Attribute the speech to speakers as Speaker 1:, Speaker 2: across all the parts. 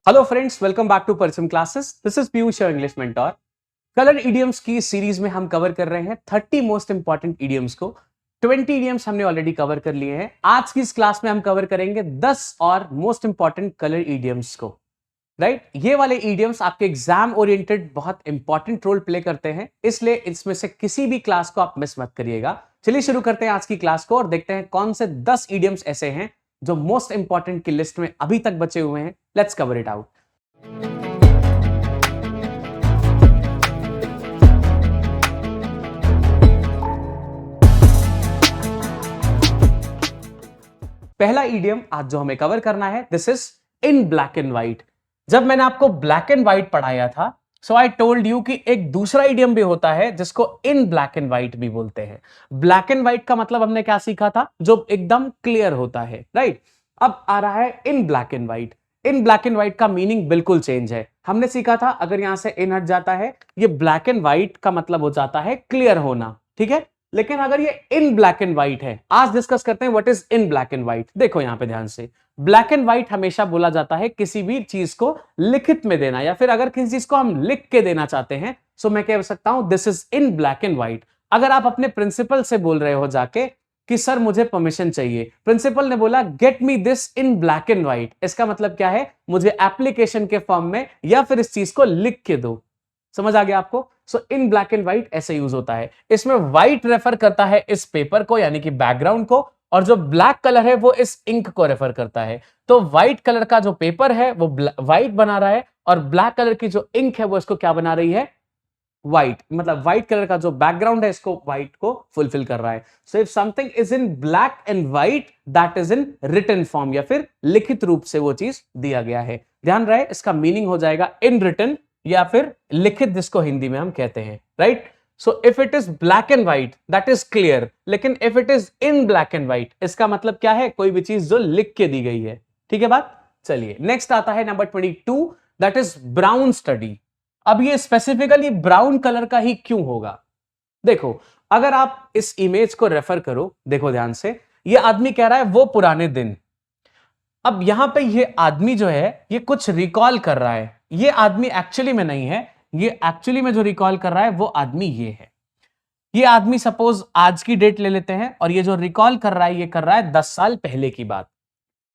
Speaker 1: Hello friends, welcome back to Parcham classes. This is Piyush your English mentor. Colour idioms की series में हम cover कर रहे हैं 30 मोस्ट इंपॉर्टेंट इडियम्स को। 20 इडियम्स हमने ऑलरेडी कवर कर लिए हैं। आज की इस क्लास में हम कवर करेंगे 10 और मोस्ट इंपॉर्टेंट कलर इडियम्स को। राइट, ये वाले इडियम्स आपके एग्जाम ओरिएंटेड बहुत इंपॉर्टेंट रोल प्ले करते हैं, इसलिए इसमें से किसी भी क्लास को आप मिस मत करिएगा। चलिए शुरू करते हैं आज की क्लास को और देखते हैं कौन से 10 इडियम्स ऐसे हैं जो मोस्ट इंपॉर्टेंट की लिस्ट में अभी तक बचे हुए हैं। Let's cover it out. पहला इडियम आज जो हमें कवर करना है, this is in black and white. जब मैंने आपको ब्लैक एंड व्हाइट पढ़ाया था, सो आई टोल्ड यू कि एक दूसरा इडियम भी होता है जिसको इन ब्लैक एंड व्हाइट भी बोलते हैं। ब्लैक एंड व्हाइट का मतलब हमने क्या सीखा था? जो एकदम क्लियर होता है, राइट। अब आ रहा है in black and white. In black and white का मीनिंग बिल्कुल चेंज है। हमने सीखा था अगर यहां से इन हट जाता है, ये ब्लैक एंड व्हाइट का मतलब हो जाता है क्लियर होना, ठीक है। लेकिन अगर ये इन ब्लैक एंड व्हाइट है, आज डिस्कस करते हैं what is in black and white. देखो यहां पे ध्यान से, ब्लैक एंड व्हाइट हमेशा बोला जाता है किसी भी चीज को लिखित में देना, या फिर अगर किसी चीज को हम लिख के देना चाहते हैं, सो मैं कह सकता हूं this is in black and white. अगर आप अपने प्रिंसिपल से बोल रहे हो जाके कि सर मुझे परमिशन चाहिए, प्रिंसिपल ने बोला get me this in black and white, इसका मतलब क्या है? मुझे एप्लीकेशन के फॉर्म में या फिर इस चीज को लिख के दो। समझ आ गया आपको? सो इन ब्लैक एंड व्हाइट ऐसे यूज होता है। इसमें व्हाइट रेफर करता है इस पेपर को, यानी कि बैकग्राउंड को, और जो ब्लैक कलर है वो इस इंक को रेफर करता है। तो व्हाइट कलर का जो पेपर है वो व्हाइट बना रहा है, और ब्लैक कलर की जो इंक है वो इसको क्या बना रही है? व्हाइट। मतलब व्हाइट कलर का जो बैकग्राउंड है इसको व्हाइट को फुलफिल कर रहा है। So if something is in black and white, that is in written form, या फिर लिखित रूप से वो चीज दिया गया है। ध्यान रहे, इसका मीनिंग हो जाएगा इन रिटन या फिर लिखित, जिसको हिंदी में हम कहते हैं, right. So if it is black and white that is clear, लेकिन if it is in black and white इसका मतलब क्या है? कोई भी चीज जो लिख के दी गई है, ठीक है बात। चलिए नेक्स्ट आता है number 22, that is brown study. अब ये स्पेसिफिकली ब्राउन कलर का ही क्यों होगा? देखो, अगर आप इस इमेज को रेफर करो, देखो ध्यान से, ये आदमी कह रहा है वो पुराने दिन। अब यहां पे ये आदमी जो है ये कुछ रिकॉल कर रहा है। ये आदमी एक्चुअली में नहीं है, ये एक्चुअली में जो रिकॉल कर रहा है वो आदमी ये है। ये आदमी सपोज आज की डेट ले लेते हैं, और ये जो रिकॉल कर रहा है ये कर रहा है 10 साल पहले की बात।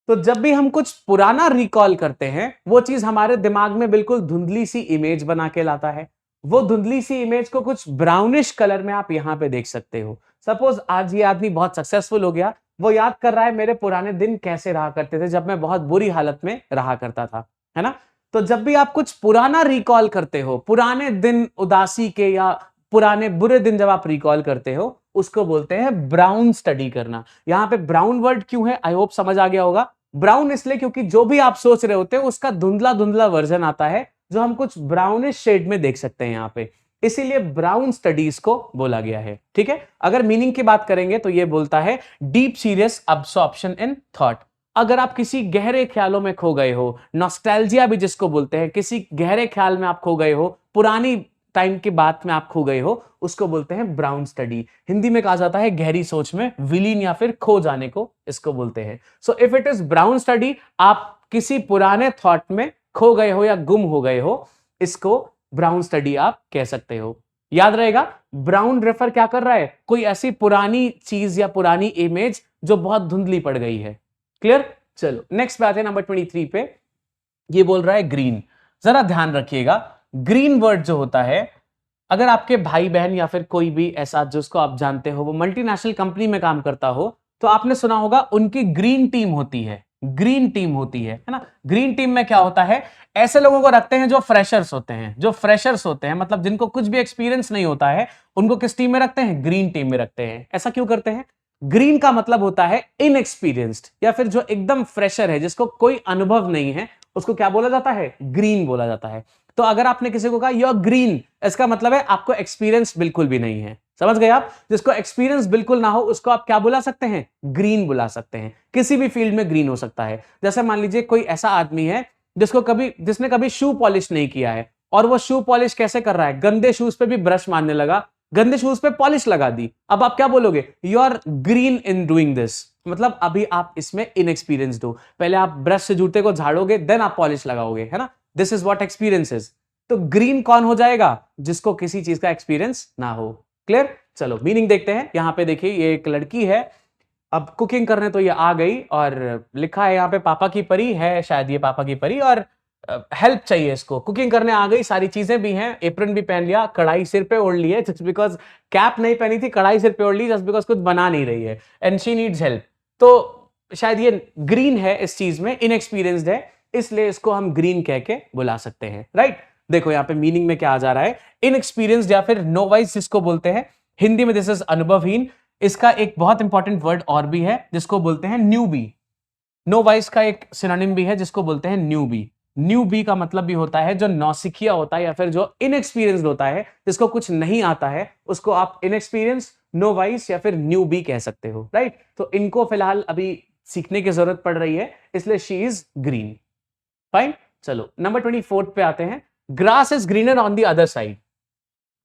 Speaker 1: तो जब भी हम कुछ पुराना रिकॉल करते हैं, वो चीज हमारे दिमाग में बिल्कुल धुंधली सी इमेज बना के लाता है। वो धुंधली सी इमेज को कुछ ब्राउनिश कलर में आप यहां पे देख सकते हो। सपोज आज ये आदमी बहुत सक्सेसफुल हो गया, वो याद कर रहा है मेरे पुराने दिन कैसे रहा करते थे जब मैं बहुत बुरी हालत में रहा करता था, है ना। तो जब भी आप कुछ पुराना रिकॉल करते हो, पुराने दिन उदासी के या पुराने बुरे दिन जब आप रिकॉल करते हो, उसको बोलते हैं ब्राउन स्टडी करना। यहां पे ब्राउन वर्ड क्यों है, आई होप समझ आ गया होगा। ब्राउन इसलिए क्योंकि जो भी आप सोच रहे होते हैं उसका धुंधला धुंधला वर्जन आता है, जो हम कुछ ब्राउनिश शेड में देख सकते हैं यहां पे, इसीलिए ब्राउन स्टडीज को बोला गया है, ठीक है। अगर मीनिंग की बात करेंगे तो ये बोलता है deep serious absorption in thought. अगर आप किसी गहरे ख्यालों में खो गए हो, नॉस्टैल्जिया भी जिसको बोलते हैं, किसी गहरे ख्याल में आप खो गए हो, पुरानी टाइम की बात में आप खो गए हो, उसको बोलते हैं ब्राउन स्टडी। हिंदी में कहा जाता है गहरी सोच में विलीन या फिर खो जाने को इसको बोलते हैं। सो if it is brown study, आप किसी पुराने थॉट में खो गए हो या गुम हो गए हो, इसको ब्राउन स्टडी आप कह सकते हो। याद रहेगा, ब्राउन रेफर क्या कर रहा है? कोई ऐसी पुरानी चीज या पुरानी इमेज जो बहुत धुंधली पड़ गई है। क्लियर? चलो नेक्स्ट पे आते हैं नंबर 23 पे। ये बोल रहा है ग्रीन। जरा ध्यान रखिएगा, ग्रीन वर्ड जो होता है, अगर आपके भाई बहन या फिर कोई भी ऐसा जिसको आप जानते हो वो मल्टीनेशनल कंपनी में काम करता हो, तो आपने सुना होगा उनकी ग्रीन टीम होती है। ग्रीन टीम होती है ना। ग्रीन टीम में क्या होता है? ऐसे लोगों को रखते हैं जो फ्रेशर्स होते हैं। जो फ्रेशर्स होते हैं मतलब जिनको कुछ भी एक्सपीरियंस नहीं होता है, उनको किस टीम में रखते हैं? ग्रीन टीम में रखते हैं। ऐसा क्यों करते हैं? ग्रीन का मतलब होता है इनएक्सपीरियंस्ड, या फिर जो एकदम फ्रेशर है, जिसको कोई अनुभव नहीं है, उसको क्या बोला जाता है? ग्रीन बोला जाता है। तो अगर आपने किसी को कहा यू आर ग्रीन, इसका मतलब है आपको एक्सपीरियंस बिल्कुल भी नहीं है। समझ गए आप? जिसको एक्सपीरियंस बिल्कुल ना हो उसको आप क्या बुला सकते हैं? ग्रीन बुला सकते हैं। किसी भी फील्ड में ग्रीन हो सकता है। जैसे मान लीजिए कोई ऐसा आदमी है जिसने कभी शू पॉलिश नहीं किया है, और वो शू पॉलिश कैसे कर रहा है? गंदे शूज पे भी ब्रश मारने लगा, गंदे शूज पे पॉलिश लगा दी। अब आप क्या बोलोगे? You are green in doing this, मतलब अभी आप इसमें इनएक्सपीरियंस्ड हो, पहले आप ब्रश से जूते को झाड़ोगे देन आप पॉलिश लगाओगे, है ना, this is what experience is. तो ग्रीन कौन हो जाएगा, जिसको किसी चीज का एक्सपीरियंस ना हो। क्लियर, चलो मीनिंग देखते हैं। यहां पे देखिए ये एक लड़की है, अब कुकिंग करने तो ये आ गई और लिखा है यहाँ पे पापा की परी है, शायद ये पापा की परी, और हेल्प चाहिए इसको, कुकिंग करने आ गई, सारी चीजें भी हैं, एप्रन भी पहन लिया, कढ़ाई सिर पे ओढ़ ली है जस्ट बिकॉज, कैप नहीं पहनी थी, कढ़ाई सिर पे ओढ़ ली जस्ट बिकॉज कुछ बना नहीं रही है एंड शी नीड्स हेल्प। तो शायद ये ग्रीन है, इस चीज में इनएक्सपीरियंस्ड है, इसलिए इसको हम ग्रीन कह के बुला सकते हैं, राइट। देखो यहाँ पे मीनिंग में क्या आ जा रहा है, इनएक्सपीरियंस्ड या फिर नोवाइस जिसको बोलते हैं, हिंदी में दिस इज अनुभवहीन। इसका एक बहुत इंपॉर्टेंट वर्ड और भी है जिसको बोलते हैं न्यूबी। नोवाइस का एक सिनोनिम भी है जिसको बोलते हैं न्यूबी। न्यूबी का मतलब भी होता है जो नौसिखिया होता है या फिर जो इनएक्सपीरियंस्ड होता है, जिसको कुछ नहीं आता है, उसको आप इनएक्सपीरियंस, नोवाइस या फिर न्यूबी कह सकते हो, राइट। तो इनको फिलहाल अभी सीखने की जरूरत पड़ रही है, इसलिए शी इज ग्रीन। फाइन, चलो नंबर 24 पे आते हैं। Grass is greener on the other side.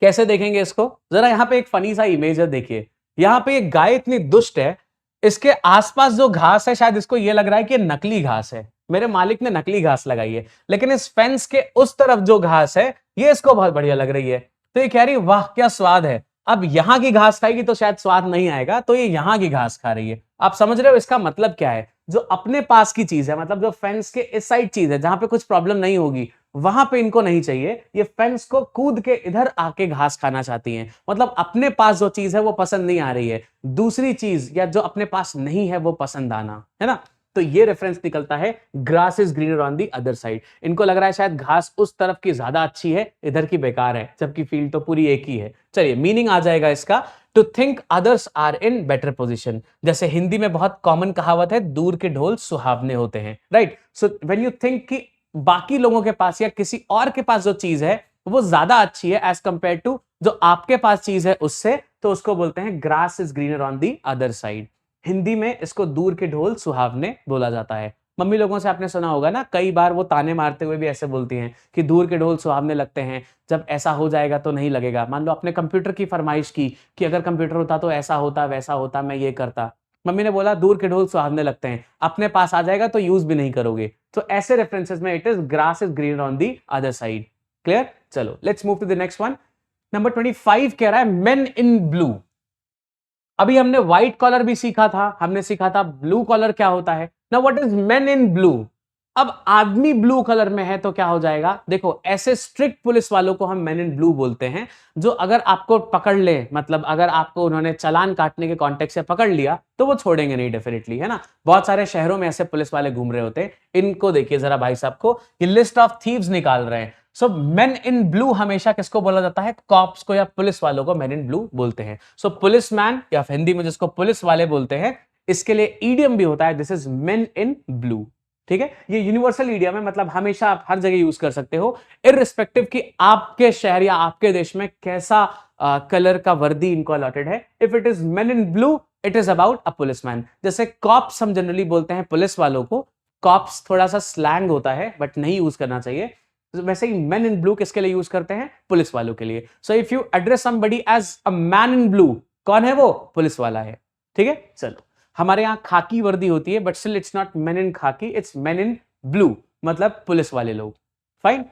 Speaker 1: कैसे देखेंगे इसको, जरा यहाँ पे एक फनी सा इमेज है, देखिए यहाँ पे एक गाय इतनी दुष्ट है, इसके आसपास जो घास है शायद इसको ये लग रहा है कि नकली घास है, मेरे मालिक ने नकली घास लगाई है, लेकिन इस फेंस के उस तरफ जो घास है ये इसको बहुत बढ़िया लग रही है, तो ये कह रही है वाह क्या स्वाद है। अब यहाँ की घास खाएगी तो शायद स्वाद नहीं आएगा, तो ये यहाँ की घास खा रही है। आप समझ रहे हो इसका मतलब क्या है, जो अपने पास की चीज है, मतलब जो फेंस के इस साइड चीज है जहां पे कुछ प्रॉब्लम नहीं होगी, वहां पे इनको नहीं चाहिए, ये फेंस को कूद के इधर आके घास खाना चाहती हैं, मतलब अपने पास जो चीज है वो पसंद नहीं आ रही है, दूसरी चीज या जो अपने पास नहीं है वो पसंद आना, है ना। तो ये रेफरेंस निकलता है grass is greener on the other side. इनको लग रहा है शायद घास उस तरफ की ज्यादा अच्छी है, इधर की बेकार है, जबकि फील्ड तो पूरी एक ही है। चलिए मीनिंग आ जाएगा इसका, to think others are in better position. जैसे हिंदी में बहुत कॉमन कहावत है, दूर के ढोल सुहावने होते हैं, right. So when you think कि बाकी लोगों के पास या किसी और के पास जो चीज है वो ज्यादा अच्छी है एज कंपेयर टू जो आपके पास चीज है उससे, तो उसको बोलते हैं grass is greener on the other side. Hindi में इसको दूर के ढोल सुहावने बोला जाता है। मम्मी लोगों से आपने सुना होगा ना, कई बार वो ताने मारते हुए भी ऐसे बोलती हैं कि दूर के ढोल सुहावने लगते हैं, जब ऐसा हो जाएगा तो नहीं लगेगा। मान लो अपने कंप्यूटर की फरमाइश की कि अगर कंप्यूटर होता तो ऐसा होता वैसा होता, मैं ये करता, मम्मी ने बोला दूर के ढोल सुहावने लगते हैं, अपने पास आ जाएगा तो यूज भी नहीं करोगे। तो ऐसे रेफरेंसेस में it is grass is greener on the other side. Clear, चलो let's move to the next one. Number 25 कह रहा है मेन इन ब्लू। अभी हमने व्हाइट कॉलर भी सीखा था, हमने सीखा था ब्लू कॉलर क्या होता है। Now what is main in blue. अब आदमी ब्लू कलर में है तो क्या हो जाएगा, देखो ऐसे स्ट्रिक्ट पुलिस वालों को हम मेन इन ब्लू बोलते हैं, जो अगर आपको पकड़ ले, मतलब अगर आपको उन्होंने चालान काटने के कॉन्टेक्स्ट से पकड़ लिया तो वो छोड़ेंगे नहीं डेफिनेटली, है ना। बहुत सारे शहरों में ऐसे पुलिस वाले घूम रहे होते हैं। इनको देखिए जरा भाई साहब को, ये लिस्ट ऑफ थीव्स निकाल रहे हैं। सो मेन इन ब्लू हमेशा किसको बोला जाता है, कॉप्स को या पुलिस वालों को मेन इन ब्लू बोलते हैं। सो पुलिस मैन या हिंदी में जिसको पुलिस वाले बोलते हैं, इसके लिए ईडियम भी होता है, this is main in blue. ठीक है, ये यूनिवर्सल ईडियम है, मतलब हमेशा आप हर जगह यूज कर सकते हो, इररिस्पेक्टिव कि आपके शहर या आपके देश में कैसा कलर का वर्दी इनको अलॉटेड है। If it is main in blue it is about a policeman. जैसे कॉप्स हम जनरली बोलते हैं पुलिस वालों को, कॉप्स थोड़ा सा स्लैंग होता है बट नहीं यूज करना चाहिए। वैसे ही मैन इन ब्लू किसके लिए यूज करते हैं, पुलिस वालों के लिए। So if you address somebody as a man in blue, कौन है वो, पुलिस वाला है। ठीक है, चलो हमारे यहां खाकी वर्दी होती है but still it's not men in khaki, it's men in blue, मतलब पुलिस वाले लोग। फाइन,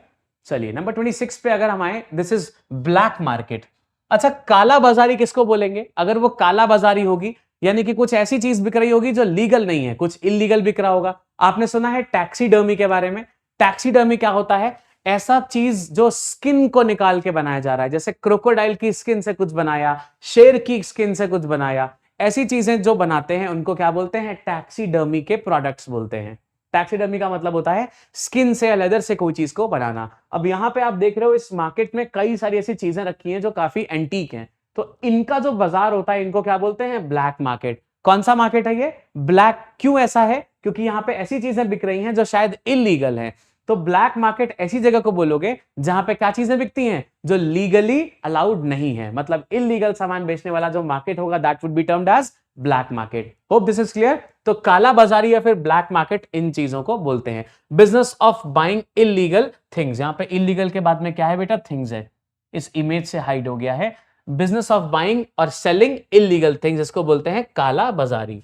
Speaker 1: चलिए नंबर 26 पे अगर हम आए, दिस इज ब्लैक मार्केट। अच्छा, काला बाजारी किसको बोलेंगे, अगर वो काला बाजारी होगी यानी कि कुछ ऐसी चीज बिक रही होगी जो लीगल नहीं है, कुछ इलीगल बिक रहा होगा। आपने सुना है टैक्सीडर्मी के बारे में। टैक्सीडर्मी क्या होता है, ऐसा चीज जो स्किन को निकाल के बनाया जा रहा है, जैसे क्रोकोडाइल की स्किन से कुछ बनाया, शेर की स्किन से कुछ बनाया, ऐसी चीजें जो बनाते हैं उनको क्या बोलते हैं, टैक्सीडर्मी के प्रोडक्ट्स बोलते हैं। टैक्सीडर्मी का मतलब होता है स्किन से या लेदर से कोई चीज को बनाना। अब यहां पे आप देख रहे हो इस मार्केट में कई सारी ऐसी चीजें रखी हैं जो काफी एंटीक हैं, तो इनका जो बाजार होता है इनको क्या बोलते हैं, ब्लैक मार्केट। कौन सा मार्केट है ये, ब्लैक। क्यों ऐसा है, क्योंकि यहां पे ऐसी चीजें बिक रही हैं जो शायद इलीगल हैं। तो ब्लैक मार्केट ऐसी जगह को बोलोगे जहां पे क्या चीजें बिकती हैं जो लीगली अलाउड नहीं है, मतलब इलीगल सामान बेचने वाला जो मार्केट होगा that would be termed as black market. Hope this is clear. तो काला बाजारी या फिर ब्लैक मार्केट इन चीजों को बोलते हैं। Business of buying illegal things, यहां पे इलीगल के बाद में क्या है बेटा, थिंग्स है, इस इमेज से हाइड हो गया है। बिजनेस ऑफ बाइंग और सेलिंग इलीगल थिंग्स, इसको बोलते हैं काला बाजारी।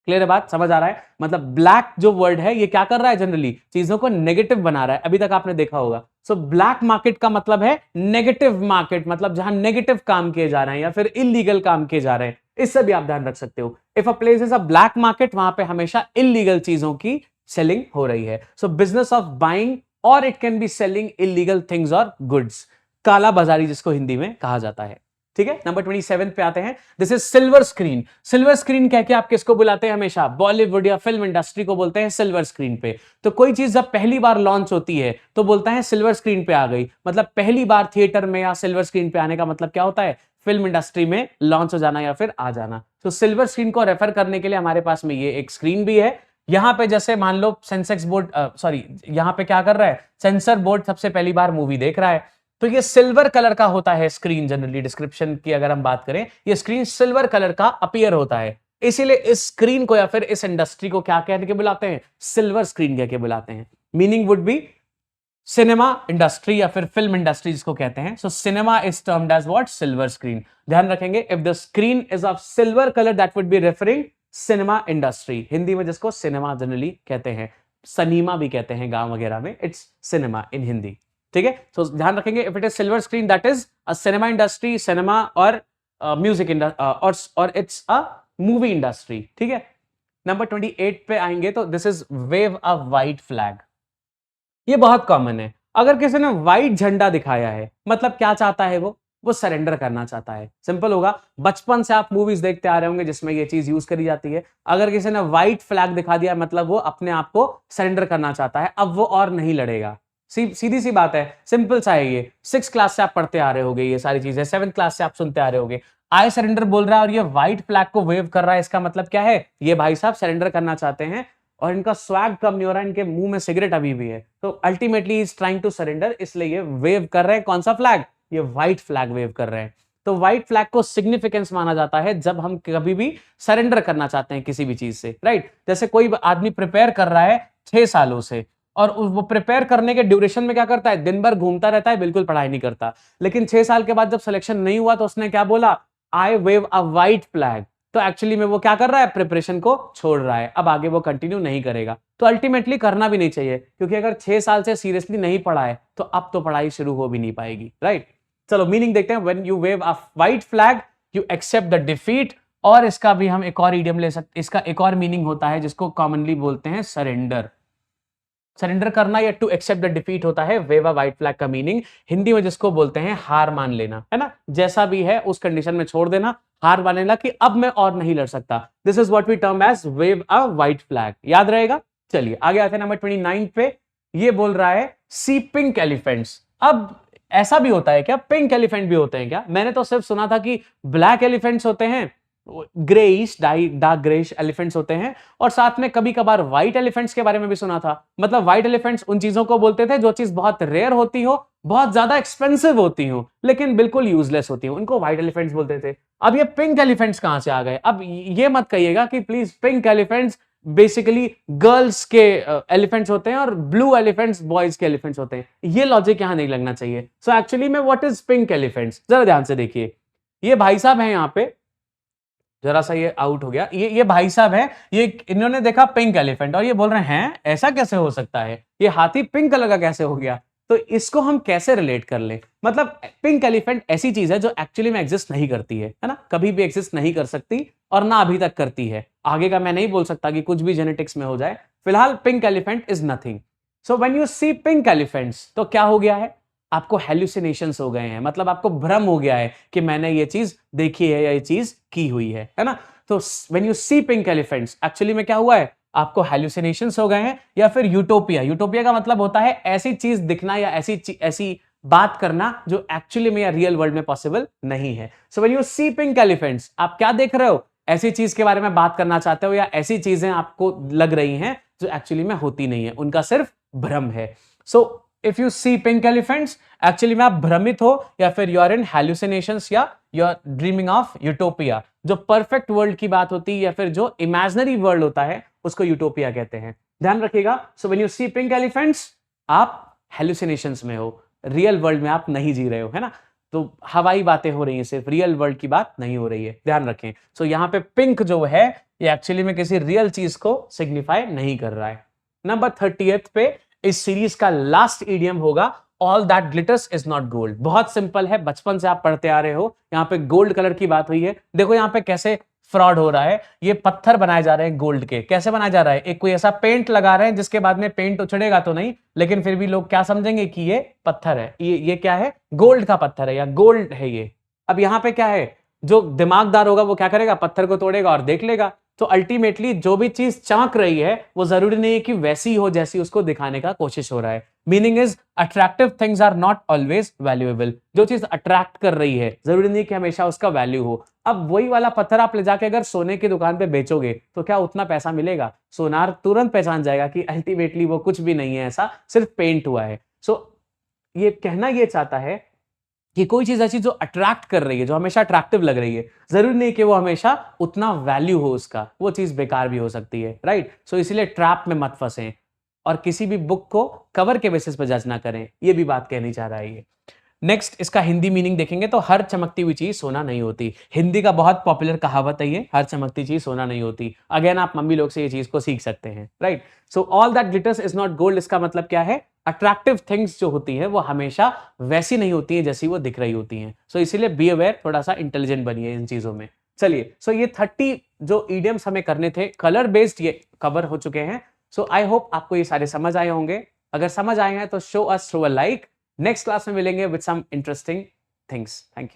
Speaker 1: क्लियर है बात, समझ आ रहा है? मतलब ब्लैक जो वर्ड है ये क्या कर रहा है, जनरली चीजों को नेगेटिव बना रहा है, अभी तक आपने देखा होगा। सो ब्लैक मार्केट का मतलब है नेगेटिव मार्केट, मतलब जहां नेगेटिव काम किए जा रहे हैं या फिर इलीगल काम किए जा रहे हैं, इससे भी आप ध्यान रख सकते हो। If a place is a black market, वहां पे हमेशा इलीगल चीजों की सेलिंग हो रही है। सो बिजनेस ऑफ बाइंग और it can be selling illegal things और गुड्स, काला बाजारी जिसको हिंदी में कहा जाता है। ठीक है, नंबर 27 पे आते हैं। This is silver screen. Silver screen कह के आप किसको बुलाते हैं हमेशा? बॉलीवुड या फिल्म इंडस्ट्री को बोलते हैं सिल्वर स्क्रीन पे। तो कोई चीज जब पहली बार लॉन्च होती है तो बोलता है सिल्वर स्क्रीन पे आ गई, मतलब पहली बार थिएटर में या सिल्वर स्क्रीन पे आने का मतलब क्या होता है? फिल्म इंडस्ट्री में लॉन्च हो जाना या फिर आ जाना। तो सिल्वर स्क्रीन को रेफर करने के लिए हमारे पास में ये एक स्क्रीन भी है। यहां पे जैसे मान लो सेंसेक्स बोर्ड, सॉरी यहां पे क्या कर रहा है, सेंसर बोर्ड सबसे पहली बार मूवी देख रहा है, तो ये सिल्वर कलर का होता है स्क्रीन। जनरली डिस्क्रिप्शन की अगर हम बात करें, ये स्क्रीन सिल्वर कलर का अपीयर होता है, इसीलिए इस स्क्रीन को या फिर इस इंडस्ट्री को क्या कह के बुलाते हैं? सिल्वर स्क्रीन कह के बुलाते हैं। Meaning would be cinema industry या फिर फिल्म इंडस्ट्री जिसको कहते हैं। So cinema is termed as what? Silver screen. ध्यान रखेंगे, if the screen is of silver colour that would be referring cinema industry, Hindi में जिसको सिनेमा जनरली कहते हैं, सनीमा भी कहते हैं गांव वगैरह में, इट्स सिनेमा इन हिंदी। ठीक है, तो ध्यान रखेंगे, if it is silver screen that is a cinema industry, cinema और म्यूजिक इंडस्ट्री और इट्स अ मूवी इंडस्ट्री। ठीक है, नंबर 28 पे आएंगे तो this is wave a white flag. ये बहुत कॉमन है। अगर किसी ने व्हाइट झंडा दिखाया है, मतलब क्या चाहता है वो सरेंडर करना चाहता है। सिंपल होगा, बचपन से आप मूवीज देखते आ रहे होंगे जिसमें ये चीज यूज करी जाती है। अगर किसी ने व्हाइट फ्लैग दिखा दिया, मतलब वो अपने आप को सरेंडर करना चाहता है, अब वो और नहीं लड़ेगा। सीधी सी बात है, सिंपल सा है ये। 6 क्लास से आप पढ़ते आ रहे होगे ये सारी चीजें, 7th क्लास से आप सुनते आ रहे होगे। आई सरेंडर बोल रहा है और ये व्हाइट फ्लैग को वेव कर रहा है, इसका मतलब क्या है? ये भाई साहब सरेंडर करना चाहते हैं और इनका स्वैग कम नहीं हो रहा है, इनके मुंह में सिगरेट अभी भी है, तो ultimately is trying to surrender, इसलिए ये वेव कर रहे हैं। कौन सा फ्लैग? ये व्हाइट फ्लैग वेव कर रहे हैं। तो व्हाइट फ्लैग को सिग्निफिकेंस माना जाता है जब हम कभी भी सरेंडर करना चाहते हैं किसी भी चीज से, राइट? जैसे कोई आदमी प्रिपेयर कर रहा है 6 सालों से, और वो प्रिपेयर करने के ड्यूरेशन में क्या करता है? दिन भर घूमता रहता है, बिल्कुल पढ़ाई नहीं करता। लेकिन 6 साल के बाद जब सिलेक्शन नहीं हुआ तो उसने क्या बोला? आई वेव अ व्हाइट फ्लैग। तो एक्चुअली में वो क्या कर रहा है? प्रिपरेशन को छोड़ रहा है, अब आगे वो कंटिन्यू नहीं करेगा। तो अल्टीमेटली करना भी नहीं चाहिए, क्योंकि अगर 6 साल से सीरियसली नहीं पढ़ा है तो अब तो पढ़ाई शुरू हो भी नहीं पाएगी, राइट? चलो मीनिंग देखते हैं। When you wave a white flag you accept the defeat, और इसका भी हम एक और इडियम ले सकते, इसका एक और मीनिंग होता है जिसको कॉमनली बोलते हैं सरेंडर। सरेंडर करना या टू एक्सेप्ट द डिफीट होता है वेव अ व्हाइट फ्लैग का मीनिंग, हिंदी में जिसको बोलते हैं हार मान लेना, है ना? जैसा भी है उस कंडीशन में छोड़ देना, हार मान लेना कि अब मैं और नहीं लड़ सकता। This is what we term as wave a white flag. याद रहेगा? चलिए आगे आते हैं नंबर 29 पे। ये बोल रहा है सी पिंक एलिफेंट्स। अब ऐसा भी होता है क्या? पिंक एलिफेंट भी होते हैं क्या? मैंने तो सिर्फ सुना था कि ब्लैक एलिफेंट्स होते हैं, ग्रेइश डार्क ग्रेइश एलिफेंट्स होते हैं, और साथ में कभी कभार व्हाइट एलिफेंट्स के बारे में भी सुना था। मतलब व्हाइट एलिफेंट्स उन चीजों को बोलते थे जो चीज बहुत रेयर होती हो, बहुत ज्यादा एक्सपेंसिव होती हो, लेकिन बिल्कुल यूजलेस होती हो, उनको व्हाइट एलिफेंट्स बोलते थे। अब ये पिंक एलिफेंट्स कहां से आ गए? अब ये मत कहिएगा कि please pink elephants basically girls के एलिफेंट्स होते हैं और ब्लू एलिफेंट्स बॉयज के एलिफेंट्स होते हैं, ये लॉजिक यहां नहीं लगना चाहिए। सो एक्चुअली में व्हाट इज पिंक एलिफेंट्स, जरा ध्यान से देखिए। ये भाई साहब हैं यहाँ पे, जरा सा ये आउट हो गया, ये भाई साहब हैं, ये इन्होंने देखा पिंक एलिफेंट और ये बोल रहे हैं ऐसा कैसे हो सकता है, ये हाथी पिंक कलर का कैसे हो गया? तो इसको हम कैसे रिलेट कर ले? मतलब पिंक एलिफेंट ऐसी चीज है जो एक्चुअली में एग्जिस्ट नहीं करती है ना? कभी भी एग्जिस्ट नहीं कर सकती और ना अभी तक करती है। आगे का मैं नहीं बोल सकता कि कुछ भी जेनेटिक्स में हो जाए। फिलहाल pink elephant is nothing. So when you see pink elephants तो क्या हो गया है? आपको हेल्यूसिनेशंस हो गए हैं, मतलब आपको भ्रम हो गया है कि मैंने ये चीज देखी है या ये चीज की हुई है ना? तो when you see pink elephants actually में क्या हुआ है? आपको हेल्यूसिनेशंस हो गए हैं, या फिर यूटोपिया। यूटोपिया का मतलब होता है ऐसी चीज दिखना या ऐसी बात करना जो एक्चुअली में या रियल वर्ल्ड में पॉसिबल नहीं है। So when you see pink elephants, आप क्या देख रहे हो? ऐसी चीज के बारे में बात करना चाहते हो या ऐसी चीजें आपको लग रही हैं जो एक्चुअली में होती नहीं है, उनका सिर्फ भ्रम है। So if you see pink elephants actually में आप भ्रमित हो, या फिर यू आर इन हेल्यूसिनेशंस, या you are dreaming of utopia. जो परफेक्ट वर्ल्ड की बात होती है या फिर जो इमेजिनरी वर्ल्ड होता है उसको यूटोपिया कहते हैं। ध्यान रखिएगा। So when you see pink elephants आप हेल्यूसिनेशंस में हो, रियल वर्ल्ड में आप नहीं जी रहे हो, है ना? तो हवाई बातें हो रही हैं, सिर्फ रियल वर्ल्ड की बात नहीं हो रही है, ध्यान रखें। सो यहाँ पे पिंक जो है ये एक्चुअली में किसी रियल चीज को सिग्निफाई नहीं कर रहा है। नंबर 30th पे इस सीरीज का लास्ट इडियम होगा all that glitters is not gold. बहुत सिंपल है, बचपन से आप पढ़ते आ रहे हो, यहाँ पे गोल्ड कलर की बात हुई है। देखो यहाँ पे कैसे फ्रॉड हो रहा है, ये पत्थर बनाए जा रहे हैं गोल्ड के। कैसे बनाया जा रहा है, एक कोई ऐसा पेंट लगा रहे हैं जिसके बाद में पेंट उछड़ेगा तो नहीं, लेकिन फिर भी लोग क्या समझेंगे कि ये पत्थर है, ये क्या है, गोल्ड का पत्थर है या गोल्ड है ये। अब यहाँ पे क्या है, जो दिमागदार होगा वो क्या करेगा, पत्थर को तोड़ेगा और देख लेगा। तो अल्टीमेटली जो भी चीज चमक रही है वो जरूरी नहीं है कि वैसी हो जैसी उसको दिखाने का कोशिश हो रहा है। Meaning is attractive things are not always valuable. जो चीज अट्रैक्ट कर रही है जरूरी नहीं कि हमेशा उसका वैल्यू हो। अब वही वाला पत्थर आप ले जाके अगर सोने की दुकान पे बेचोगे तो क्या उतना पैसा मिलेगा? सोनार तुरंत पहचान जाएगा कि अल्टीमेटली वो कुछ भी नहीं है, ऐसा सिर्फ पेंट हुआ है। ये कहना ये चाहता है कि कोई चीज ऐसी जो अट्रैक्ट कर रही है, जो हमेशा अट्रैक्टिव लग रही है, जरूरी नहीं कि वो हमेशा उतना वैल्यू हो उसका, वो चीज बेकार भी हो सकती है, राइट। सो इसीलिए ट्रैप में मत फंसें और किसी भी बुक को कवर के बेसिस पर जज ना करें, ये भी बात कहनी चाह रहा है ये। नेक्स्ट इसका हिंदी मीनिंग देखेंगे तो हर चमकती हुई चीज सोना नहीं होती। हिंदी का बहुत पॉपुलर कहावत है ये, हर चमकती चीज सोना नहीं होती। अगेन आप मम्मी लोग से ये चीज को सीख सकते हैं, right. So all that glitters is not gold, इसका मतलब क्या है, अट्रैक्टिव थिंग्स जो होती है वो हमेशा वैसी नहीं होती है जैसी वो दिख रही होती हैं। सो इसीलिए बी अवेयर, थोड़ा सा इंटेलिजेंट बनिए इन चीजों में। चलिए, सो ये 30 जो इडियम्स हमें करने थे कलर बेस्ड, ये कवर हो चुके हैं। सो आई होप आपको ये सारे समझ आए होंगे। अगर समझ आए हैं तो show us through a like. Next class में मिलेंगे with some interesting things. Thank you.